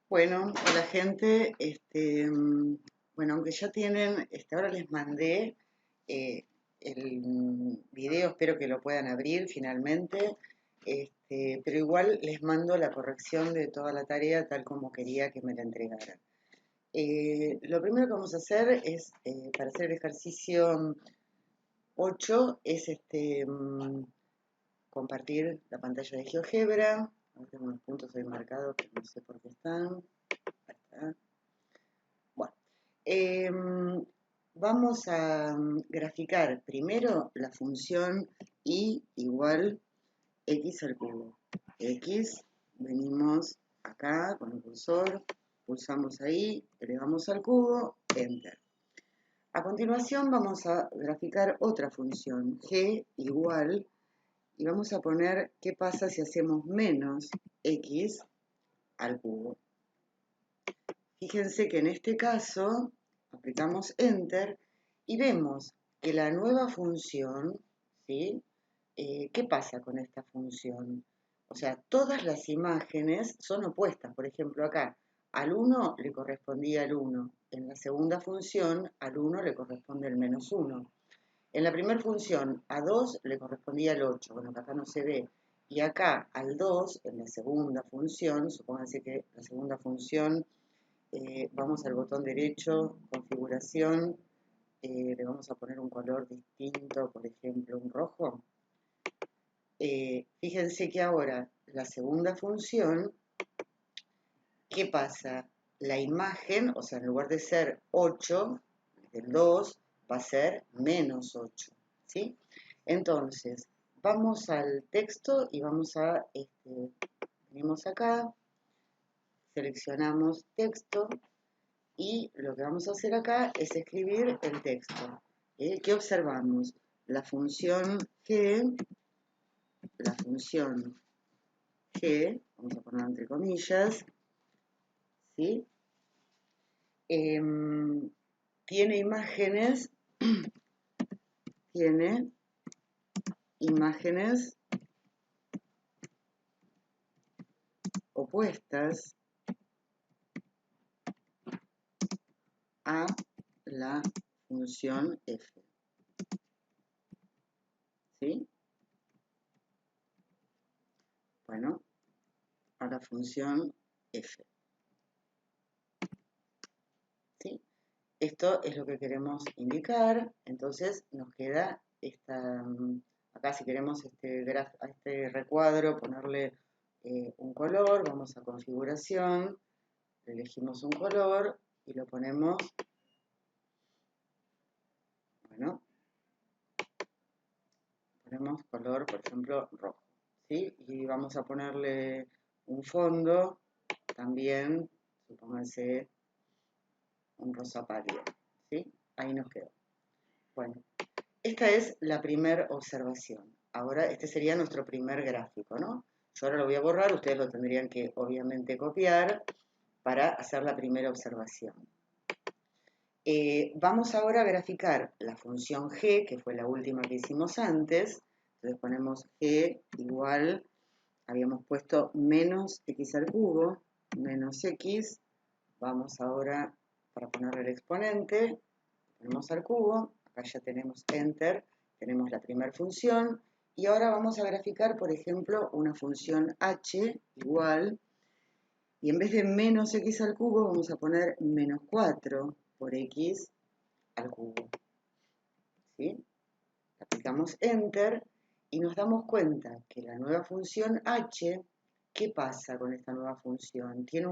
Bueno, hola gente. Bueno, aunque ya tienen, ahora les mandé el video, espero que lo puedan abrir finalmente, pero igual les mando la corrección de toda la tarea tal como quería que me la entregaran. Lo primero que vamos a hacer es, para hacer el ejercicio 8, es compartir la pantalla de GeoGebra. Ahora tengo unos puntos ahí marcados que no sé por qué están. Ahí está. Bueno, vamos a graficar primero la función y igual x al cubo. X, venimos acá con el cursor, pulsamos ahí, elevamos al cubo, enter. A continuación vamos a graficar otra función, g igual, y vamos a poner qué pasa si hacemos menos x al cubo. Fíjense que en este caso aplicamos Enter y vemos que la nueva función, ¿sí? ¿Qué pasa con esta función? O sea, todas las imágenes son opuestas. Por ejemplo, acá al 1 le correspondía el 1. En la segunda función al 1 le corresponde el menos 1. En la primera función a 2 le correspondía el 8. Bueno, que acá no se ve. Y acá al 2, en la segunda función, supónganse que la segunda función vamos al botón derecho, configuración, le vamos a poner un color distinto, por ejemplo, un rojo. Fíjense que ahora la segunda función, ¿qué pasa? La imagen, o sea, en lugar de ser 8, del 2, va a ser menos 8, ¿sí? Entonces, vamos al texto y vamos a, venimos acá, seleccionamos texto, y lo que vamos a hacer acá es escribir el texto. ¿Qué observamos? La función g, vamos a poner entre comillas, ¿sí? Tiene imágenes, tiene imágenes opuestas a la función f, ¿sí? Bueno, a la función f, ¿sí? Esto es lo que queremos indicar, entonces nos queda esta, acá si queremos a este recuadro ponerle un color, vamos a configuración, elegimos un color y lo ponemos, bueno, ponemos color, por ejemplo, rojo, ¿sí? Y vamos a ponerle un fondo, también, supónganse, un rosa pálido, ¿sí? Ahí nos quedó. Bueno, esta es la primera observación. Ahora, este sería nuestro primer gráfico, ¿no? Yo ahora lo voy a borrar, ustedes lo tendrían que obviamente copiar para hacer la primera observación. Vamos ahora a graficar la función g, que fue la última que hicimos antes. Entonces ponemos g igual, habíamos puesto menos x al cubo, menos x. Vamos ahora, para ponerle el exponente, ponemos al cubo, acá ya tenemos enter, tenemos la primera función, y ahora vamos a graficar, por ejemplo, una función h igual, y en vez de menos x al cubo vamos a poner menos 4 por x al cubo, ¿sí? Aplicamos enter y nos damos cuenta que la nueva función h, ¿qué pasa con esta nueva función? Tiene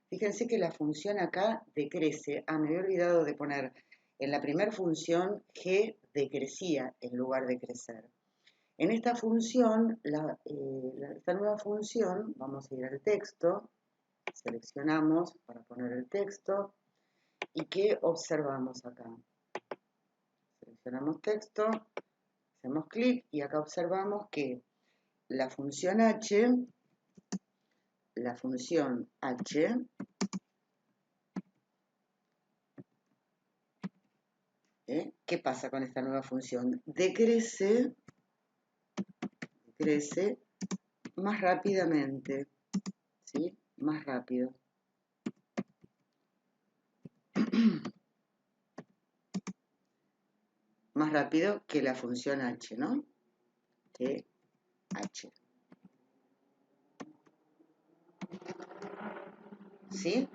fíjense que la función acá decrece. Me había olvidado de poner en la primera función g decrecía en lugar de crecer. En esta función, esta nueva función, vamos a ir al texto, seleccionamos para poner el texto, ¿y qué observamos acá? Seleccionamos texto, hacemos clic y acá observamos que la función h, ¿qué pasa con esta nueva función? Decrece más rápidamente, ¿sí? Más rápido. más rápido que la función h, ¿no? Que h. ¿Sí?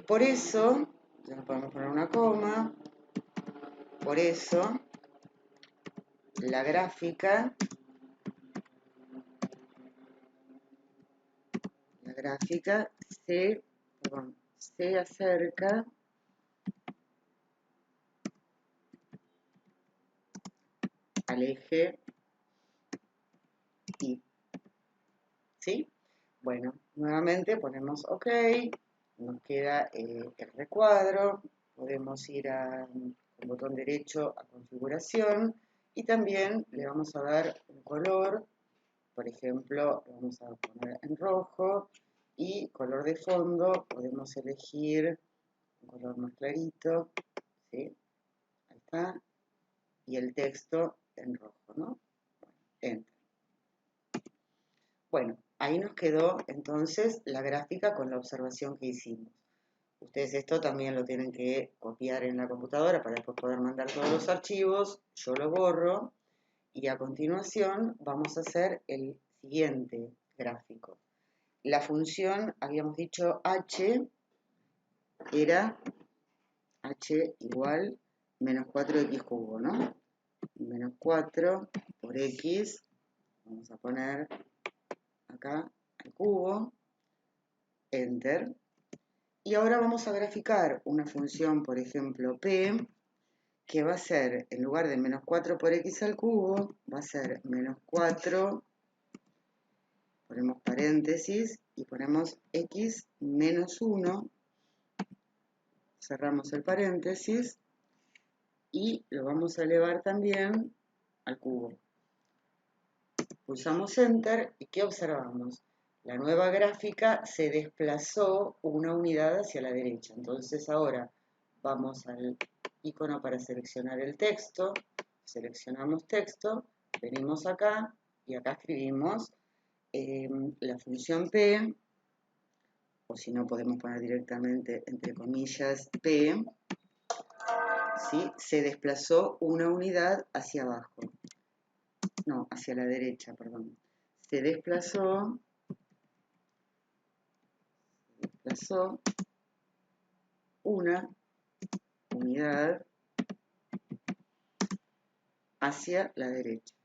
Por eso, ya podemos poner una coma, por eso la gráfica se acerca al eje Y. ¿Sí? Bueno, nuevamente ponemos OK, nos queda el recuadro, podemos ir con botón derecho a configuración y también le vamos a dar un color, por ejemplo, lo vamos a poner en rojo y color de fondo podemos elegir un color más clarito, ¿sí? Ahí está, y el texto en rojo, ¿no? Enter. Bueno, ahí nos quedó entonces la gráfica con la observación que hicimos. Ustedes esto también lo tienen que copiar en la computadora para después poder mandar todos los archivos. Yo lo borro y a continuación vamos a hacer el siguiente gráfico. La función, habíamos dicho h, era h igual menos 4x cubo, ¿no? Menos 4 por x, vamos a poner acá al cubo, enter. Y ahora vamos a graficar una función, por ejemplo, p, que va a ser, en lugar de menos 4 por x al cubo, va a ser menos 4, ponemos paréntesis y ponemos x menos 1, cerramos el paréntesis y lo vamos a elevar también al cubo. Pulsamos Enter y ¿qué observamos? La nueva gráfica se desplazó una unidad hacia la derecha. Entonces ahora vamos al icono para seleccionar el texto, seleccionamos texto, venimos acá y acá escribimos la función P, o si no podemos poner directamente entre comillas P, ¿sí? Se desplazó una unidad hacia abajo. No, hacia la derecha, perdón. Se desplazó una unidad hacia la derecha.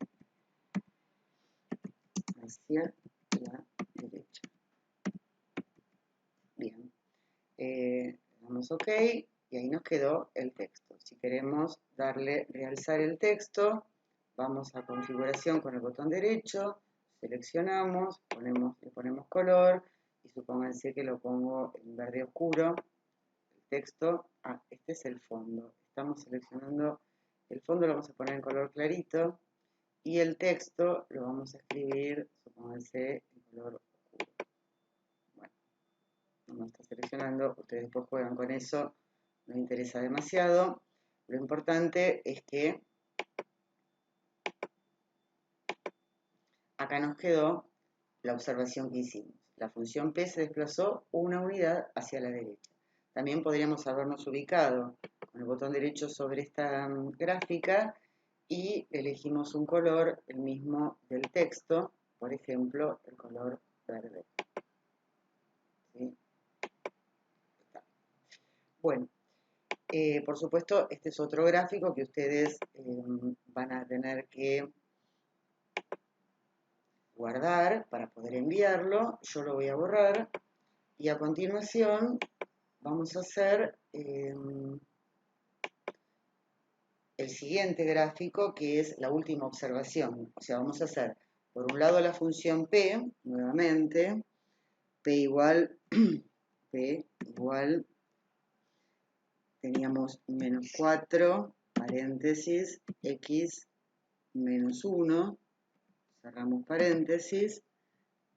Hacia la derecha. Bien. Damos OK y ahí nos quedó el texto. Si queremos darle realzar el texto, vamos a configuración con el botón derecho, seleccionamos, le ponemos color y supónganse que lo pongo en verde oscuro. El texto, este es el fondo. Estamos seleccionando el fondo, lo vamos a poner en color clarito y el texto lo vamos a escribir, supónganse, en color oscuro. Bueno, no está seleccionando, ustedes después juegan con eso, no interesa demasiado. Lo importante es que acá nos quedó la observación que hicimos. La función P se desplazó una unidad hacia la derecha. También podríamos habernos ubicado con el botón derecho sobre esta gráfica y elegimos un color, el mismo del texto, por ejemplo, el color verde. ¿Sí? Bueno, por supuesto, este es otro gráfico que ustedes van a tener que guardar para poder enviarlo. Yo lo voy a borrar y a continuación vamos a hacer el siguiente gráfico, que es la última observación. O sea, vamos a hacer por un lado la función P, nuevamente, P igual, teníamos menos 4, paréntesis, x menos 1, cerramos paréntesis,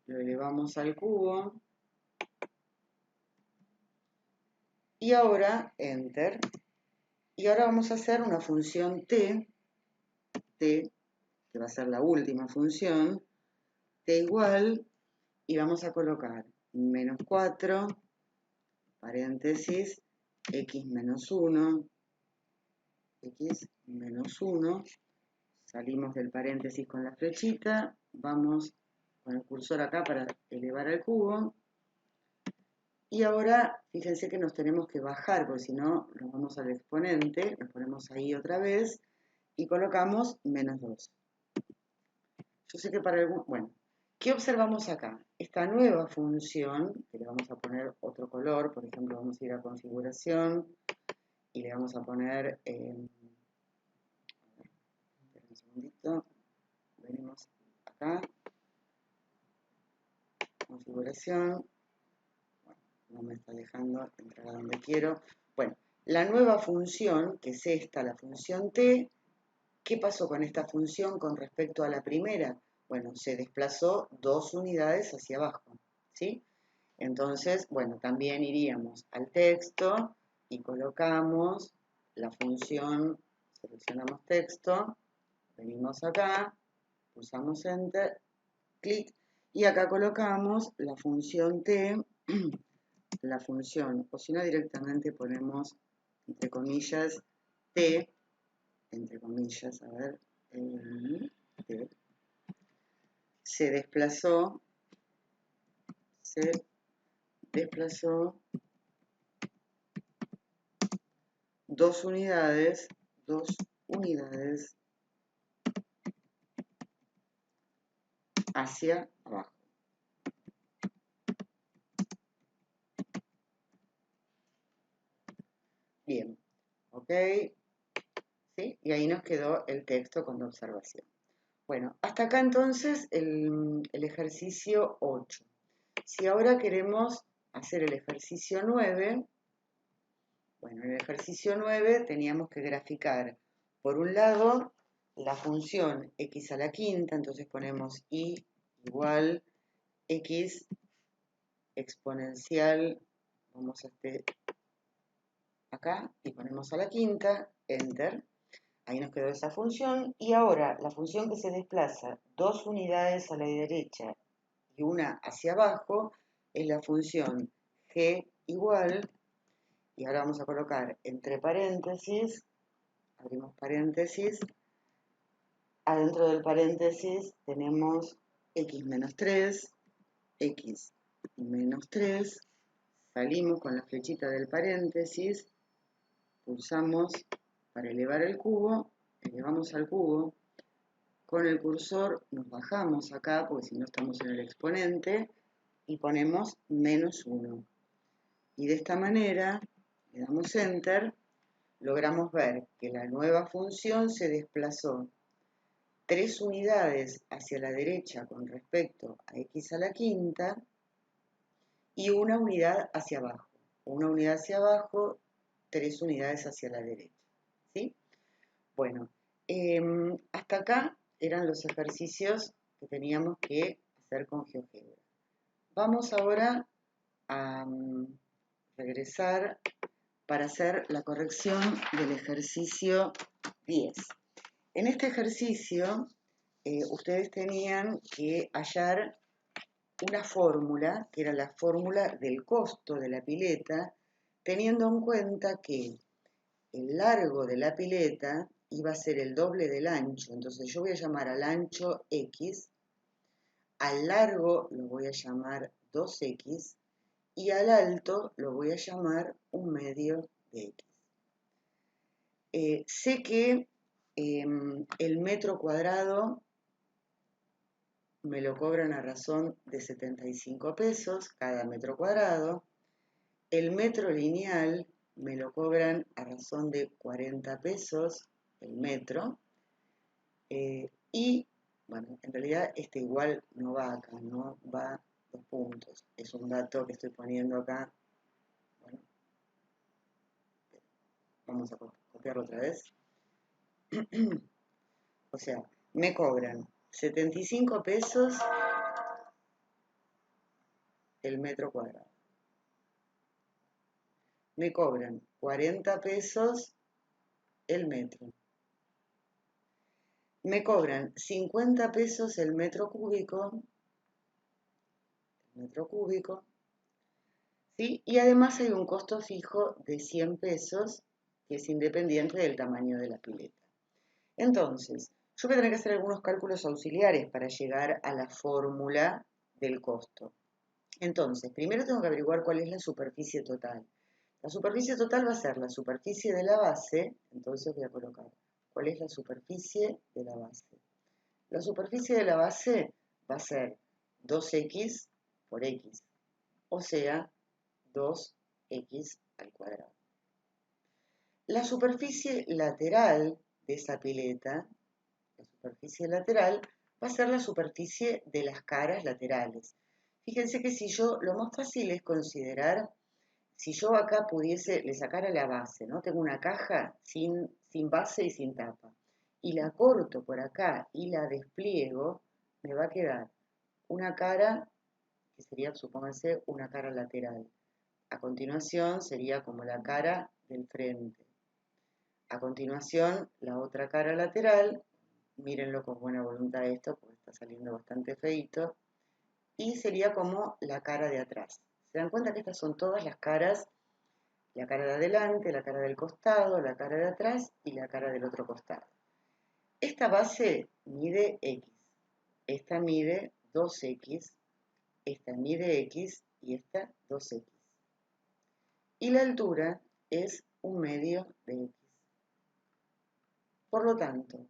lo elevamos al cubo, y ahora, enter, y ahora vamos a hacer una función t, que va a ser la última función, t igual, y vamos a colocar menos 4, paréntesis, x menos 1, x menos 1, salimos del paréntesis con la flechita, vamos con el cursor acá para elevar al cubo, y ahora fíjense que nos tenemos que bajar, porque si no nos vamos al exponente, nos ponemos ahí otra vez, y colocamos menos 2. Yo sé que para algún... Bueno, ¿qué observamos acá? Esta nueva función, que le vamos a poner otro color, por ejemplo, vamos a ir a configuración, y le vamos a poner... un segundito, venimos acá, configuración, bueno, no me está dejando entrar a donde quiero. Bueno, la nueva función, que es esta, la función t, ¿qué pasó con esta función con respecto a la primera? Bueno, se desplazó 2 unidades hacia abajo, ¿sí? Entonces, bueno, también iríamos al texto y colocamos la función, seleccionamos texto, venimos acá, pulsamos Enter, clic, y acá colocamos la función t, la función, o si no directamente ponemos, entre comillas, t, entre comillas, a ver, t, se desplazó 2 unidades hacia abajo. Bien, ok, ¿sí? Y ahí nos quedó el texto con la observación. Bueno, hasta acá entonces el ejercicio 8. Si ahora queremos hacer el ejercicio 9, bueno, en el ejercicio 9 teníamos que graficar, por un lado, la función x a la quinta, entonces ponemos y igual x exponencial, vamos a acá y ponemos a la quinta, enter, ahí nos quedó esa función, y ahora la función que se desplaza 2 unidades a la derecha y una hacia abajo es la función g igual, y ahora vamos a colocar entre paréntesis, abrimos paréntesis, adentro del paréntesis tenemos x menos 3, salimos con la flechita del paréntesis, pulsamos para elevar el cubo, elevamos al cubo, con el cursor nos bajamos acá, porque si no estamos en el exponente, y ponemos menos 1. Y de esta manera, le damos Enter, logramos ver que la nueva función se desplazó 3 unidades hacia la derecha con respecto a x a la quinta y una unidad hacia abajo. Una unidad hacia abajo, 3 unidades hacia la derecha. ¿Sí? Bueno, hasta acá eran los ejercicios que teníamos que hacer con GeoGebra. Vamos ahora a regresar para hacer la corrección del ejercicio 10. En este ejercicio, ustedes tenían que hallar una fórmula, que era la fórmula del costo de la pileta, teniendo en cuenta que el largo de la pileta iba a ser el doble del ancho. Entonces yo voy a llamar al ancho X, al largo lo voy a llamar 2X, y al alto lo voy a llamar 1/2 de X. Sé que el metro cuadrado me lo cobran a razón de 75 pesos cada metro cuadrado. El metro lineal me lo cobran a razón de 40 pesos el metro. Y, bueno, en realidad este igual no va acá, no va 2 puntos. Es un dato que estoy poniendo acá. Bueno, vamos a copiarlo otra vez. O sea, me cobran 75 pesos el metro cuadrado. Me cobran 40 pesos el metro. Me cobran 50 pesos el metro cúbico, ¿sí? Y además hay un costo fijo de 100 pesos que es independiente del tamaño de la pileta. Entonces, yo voy a tener que hacer algunos cálculos auxiliares para llegar a la fórmula del costo. Entonces, primero tengo que averiguar cuál es la superficie total. La superficie total va a ser la superficie de la base, entonces voy a colocar cuál es la superficie de la base. La superficie de la base va a ser 2x por x, o sea, 2x al cuadrado. La superficie lateral de esa pileta, la superficie lateral, va a ser la superficie de las caras laterales. Fíjense que si yo, lo más fácil es considerar, si yo acá pudiese, le sacara la base, ¿no? Tengo una caja sin base y sin tapa, y la corto por acá y la despliego, me va a quedar una cara, que sería, supónganse, una cara lateral. A continuación sería como la cara del frente. A continuación, la otra cara lateral, mírenlo con buena voluntad esto, porque está saliendo bastante feito, y sería como la cara de atrás. ¿Se dan cuenta que estas son todas las caras? La cara de adelante, la cara del costado, la cara de atrás y la cara del otro costado. Esta base mide x, esta mide 2x, esta mide x y esta 2x. Y la altura es 1/2 de x. Por lo tanto,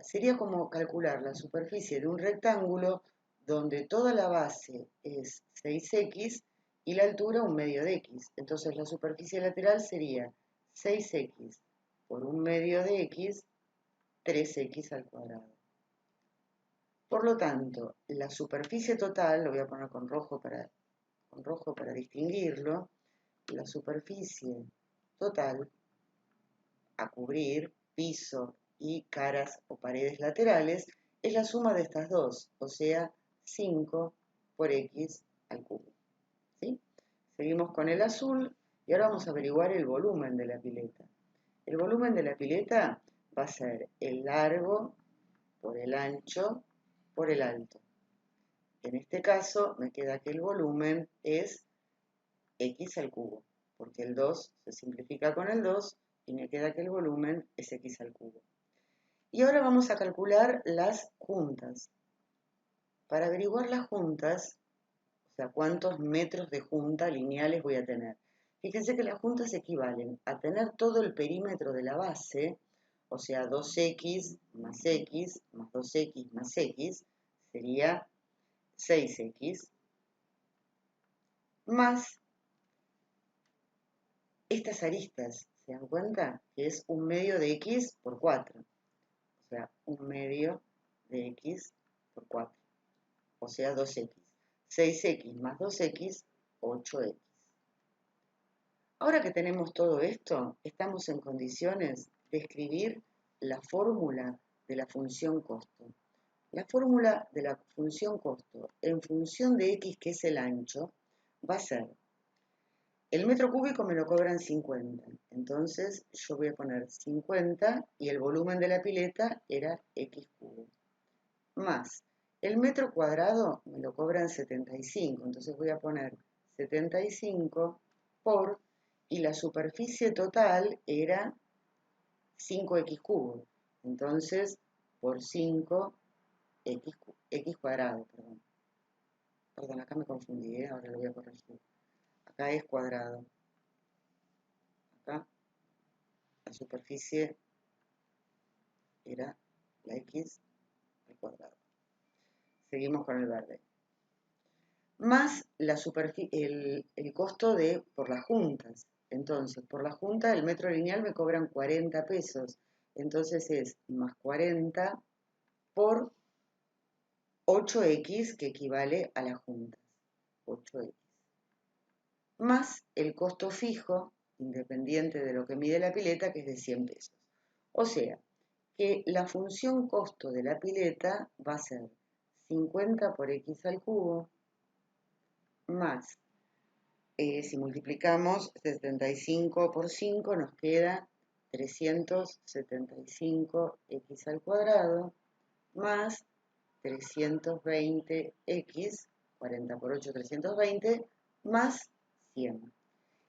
sería como calcular la superficie de un rectángulo donde toda la base es 6x y la altura 1/2 de x. Entonces la superficie lateral sería 6x por 1/2 de x, 3x al cuadrado. Por lo tanto, la superficie total, lo voy a poner con rojo para distinguirlo, la superficie total a cubrir, piso y caras o paredes laterales, es la suma de estas dos, o sea, 5 por x al cubo. ¿Sí? Seguimos con el azul y ahora vamos a averiguar el volumen de la pileta. El volumen de la pileta va a ser el largo por el ancho por el alto. En este caso me queda que el volumen es x al cubo, porque el 2 se simplifica con el 2 y me queda que el volumen es x al cubo. Y ahora vamos a calcular las juntas. Para averiguar las juntas, o sea, cuántos metros de junta lineales voy a tener. Fíjense que las juntas equivalen a tener todo el perímetro de la base, o sea, 2x más x más 2x más x, sería 6x, más estas aristas, ¿se dan cuenta? Que es 1/2 de x por 4. O sea, 1/2 de x por 4. O sea, 2x. 6x más 2x, 8x. Ahora que tenemos todo esto, estamos en condiciones de escribir la fórmula de la función costo. La fórmula de la función costo en función de x, que es el ancho, va a ser: el metro cúbico me lo cobran 50, entonces yo voy a poner 50 y el volumen de la pileta era x cubo. Más el metro cuadrado me lo cobran 75, entonces voy a poner 75 por, y la superficie total era 5x cubo, entonces por 5 x cuadrado, perdón, acá me confundí, ahora lo voy a corregir. Acá es cuadrado. Acá la superficie era la x al cuadrado. Seguimos con el verde. Más el costo por las juntas. Entonces, por la junta, el metro lineal me cobran 40 pesos. Entonces es más 40 por 8x, que equivale a las juntas. 8x. Más el costo fijo, independiente de lo que mide la pileta, que es de 100 pesos. O sea, que la función costo de la pileta va a ser 50 por x al cubo, más, si multiplicamos 75 por 5, nos queda 375x al cuadrado, más 320x, 40 por 8, 320, más 100.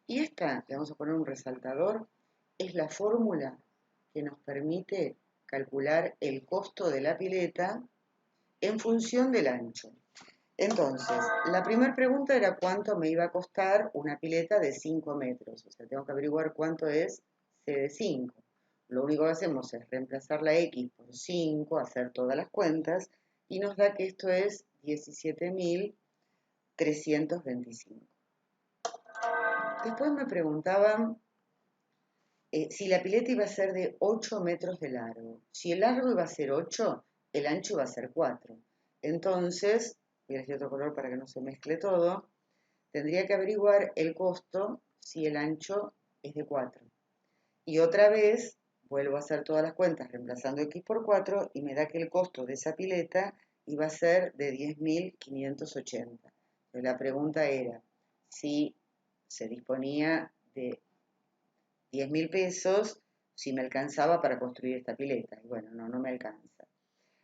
Y esta, le vamos a poner un resaltador, es la fórmula que nos permite calcular el costo de la pileta en función del ancho. Entonces, la primera pregunta era cuánto me iba a costar una pileta de 5 metros. O sea, tengo que averiguar cuánto es C de 5. Lo único que hacemos es reemplazar la X por 5, hacer todas las cuentas, y nos da que esto es 17.325. Después me preguntaban si la pileta iba a ser de 8 metros de largo. Si el largo iba a ser 8, el ancho iba a ser 4. Entonces, voy a elegir otro color para que no se mezcle todo, tendría que averiguar el costo si el ancho es de 4. Y otra vez, vuelvo a hacer todas las cuentas reemplazando X por 4 y me da que el costo de esa pileta iba a ser de 10.580. Entonces la pregunta era si se disponía de 10.000 pesos, si me alcanzaba para construir esta pileta. Y bueno, no me alcanza.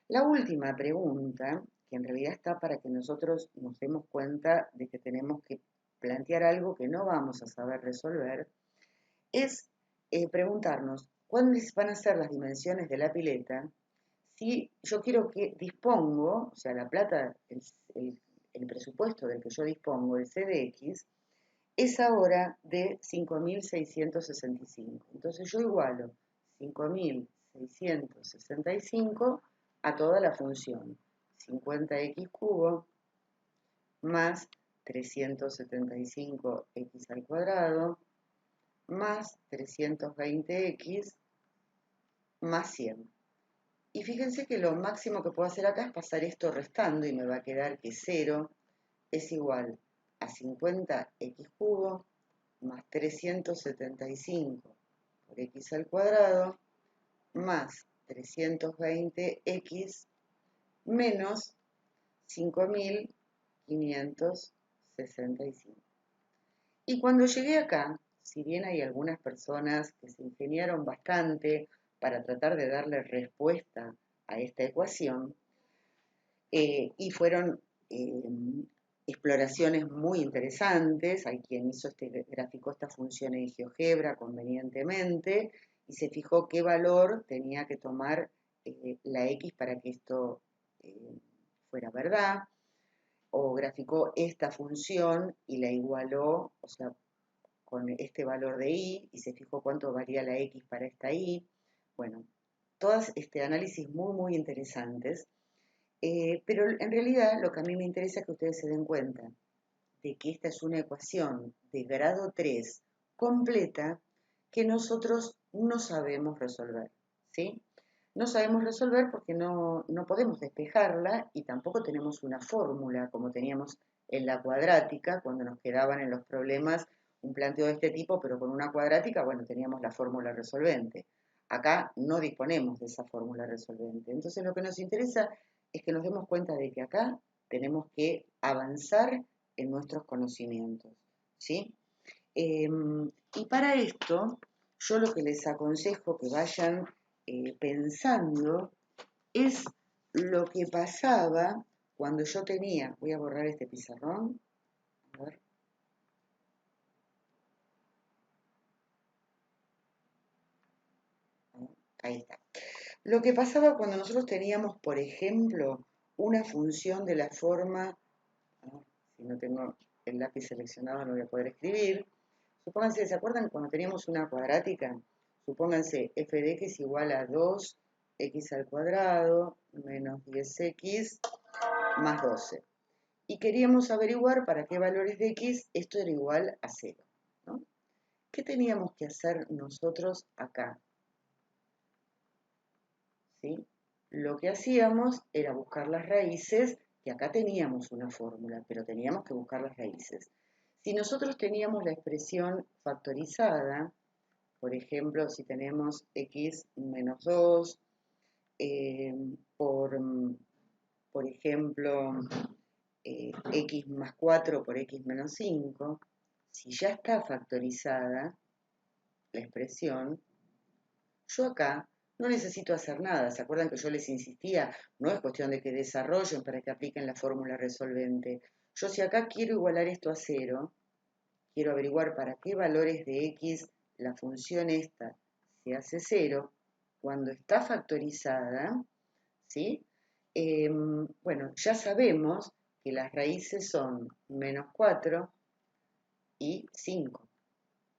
La última pregunta, que en realidad está para que nosotros nos demos cuenta de que tenemos que plantear algo que no vamos a saber resolver, es preguntarnos cuáles van a ser las dimensiones de la pileta si yo quiero que dispongo, o sea, la plata, el presupuesto del que yo dispongo, el CDX, es ahora de 5.665. Entonces yo igualo 5.665 a toda la función 50x cubo más 375x al cuadrado más 320x más 100. Y fíjense que lo máximo que puedo hacer acá es pasar esto restando y me va a quedar que 0 es igual a 50x cubo más 375 por x al cuadrado más 320x menos 5.565. Y cuando llegué acá, si bien hay algunas personas que se ingeniaron bastante para tratar de darle respuesta a esta ecuación, y fueron exploraciones muy interesantes, hay quien hizo graficó esta función en GeoGebra convenientemente y se fijó qué valor tenía que tomar la X para que esto fuera verdad, o graficó esta función y la igualó, o sea, con este valor de Y y se fijó cuánto varía la X para esta Y. Bueno, todas análisis muy interesantes, pero en realidad lo que a mí me interesa es que ustedes se den cuenta de que esta es una ecuación de grado 3 completa que nosotros no sabemos resolver, ¿sí? No sabemos resolver porque no podemos despejarla y tampoco tenemos una fórmula como teníamos en la cuadrática cuando nos quedaban en los problemas un planteo de este tipo, pero con una cuadrática, bueno, teníamos la fórmula resolvente. Acá no disponemos de esa fórmula resolvente. Entonces lo que nos interesa es que nos demos cuenta de que acá tenemos que avanzar en nuestros conocimientos, ¿sí? Y para esto, yo lo que les aconsejo que vayan pensando es lo que pasaba cuando yo tenía, voy a borrar este pizarrón, a ver. Ahí está. Lo que pasaba cuando nosotros teníamos, por ejemplo, una función de la forma, si no tengo el lápiz seleccionado no voy a poder escribir. Supónganse, ¿se acuerdan cuando teníamos una cuadrática? Supónganse f de x igual a 2x al cuadrado menos 10x más 12. Y queríamos averiguar para qué valores de x esto era igual a 0, ¿no? ¿Qué teníamos que hacer nosotros acá? ¿Sí? Lo que hacíamos era buscar las raíces, que acá teníamos una fórmula, pero teníamos que buscar las raíces. Si nosotros teníamos la expresión factorizada, por ejemplo, si tenemos x menos 2, por ejemplo, x más 4 por x menos 5, si ya está factorizada la expresión, yo acá no necesito hacer nada. ¿Se acuerdan que yo les insistía? No es cuestión de que desarrollen para que apliquen la fórmula resolvente. Yo si acá quiero igualar esto a 0, quiero averiguar para qué valores de x la función esta se hace 0 cuando está factorizada, ¿sí? Bueno, ya sabemos que las raíces son menos 4 y 5,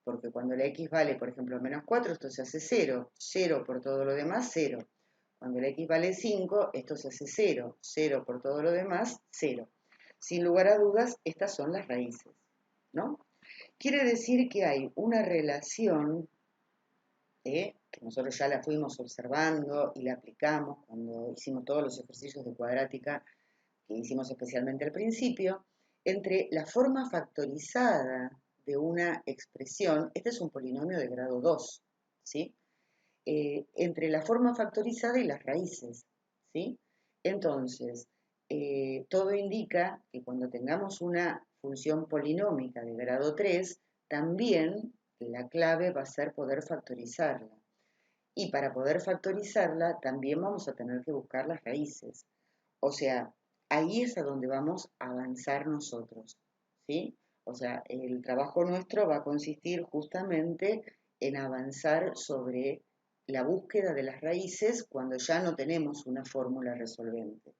porque cuando la x vale, por ejemplo, menos 4, esto se hace 0, 0 por todo lo demás, 0. Cuando la x vale 5, esto se hace 0, 0 por todo lo demás, 0. Sin lugar a dudas, estas son las raíces, ¿no? Quiere decir que hay una relación que nosotros ya la fuimos observando y la aplicamos cuando hicimos todos los ejercicios de cuadrática que hicimos especialmente al principio, entre la forma factorizada de una expresión, este es un polinomio de grado 2, ¿sí? Entre la forma factorizada y las raíces, ¿sí? Entonces, todo indica que cuando tengamos una función polinómica de grado 3, también la clave va a ser poder factorizarla. Y para poder factorizarla, también vamos a tener que buscar las raíces. O sea, ahí es a donde vamos a avanzar nosotros, ¿sí? O sea, el trabajo nuestro va a consistir justamente en avanzar sobre la búsqueda de las raíces cuando ya no tenemos una fórmula resolvente.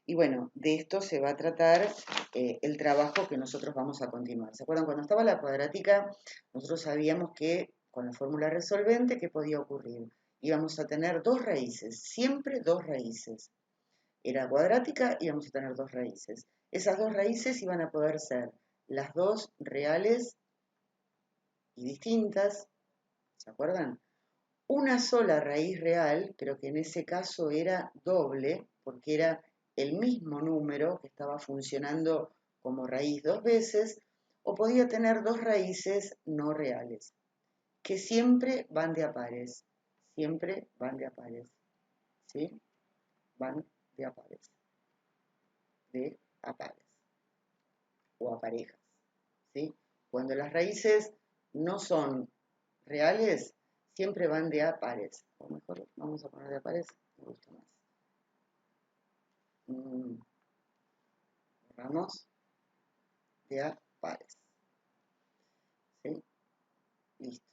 Y bueno, de esto se va a tratar el trabajo que nosotros vamos a continuar. ¿Se acuerdan? Cuando estaba la cuadrática, nosotros sabíamos que con la fórmula resolvente, ¿qué podía ocurrir? Íbamos a tener dos raíces, siempre dos raíces. Era cuadrática, íbamos a tener dos raíces. Esas dos raíces iban a poder ser las dos reales y distintas, ¿se acuerdan? Una sola raíz real, pero que en ese caso era doble, porque era el mismo número que estaba funcionando como raíz dos veces, o podía tener dos raíces no reales, que siempre van de a pares, siempre van de a pares, ¿sí? Van de a pares, de a pares, o a parejas, ¿sí? Cuando las raíces no son reales, siempre van de a pares. O mejor vamos a poner de a pares, me gusta más. Vamos de a pares. ¿Sí? Listo.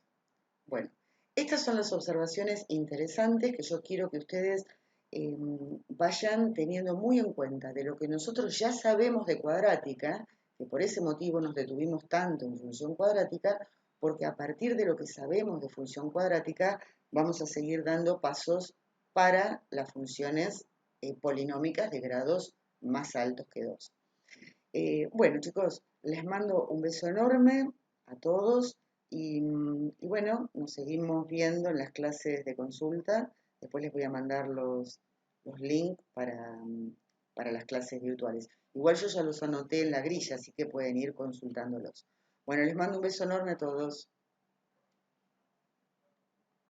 Bueno, estas son las observaciones interesantes que yo quiero que ustedes vayan teniendo muy en cuenta de lo que nosotros ya sabemos de cuadrática, que por ese motivo nos detuvimos tanto en función cuadrática, porque a partir de lo que sabemos de función cuadrática vamos a seguir dando pasos para las funciones polinómicas de grados más altos que 2. Bueno, chicos, les mando un beso enorme a todos y bueno, nos seguimos viendo en las clases de consulta. Después les voy a mandar los links para las clases virtuales. Igual yo ya los anoté en la grilla, así que pueden ir consultándolos. Bueno, les mando un beso enorme a todos.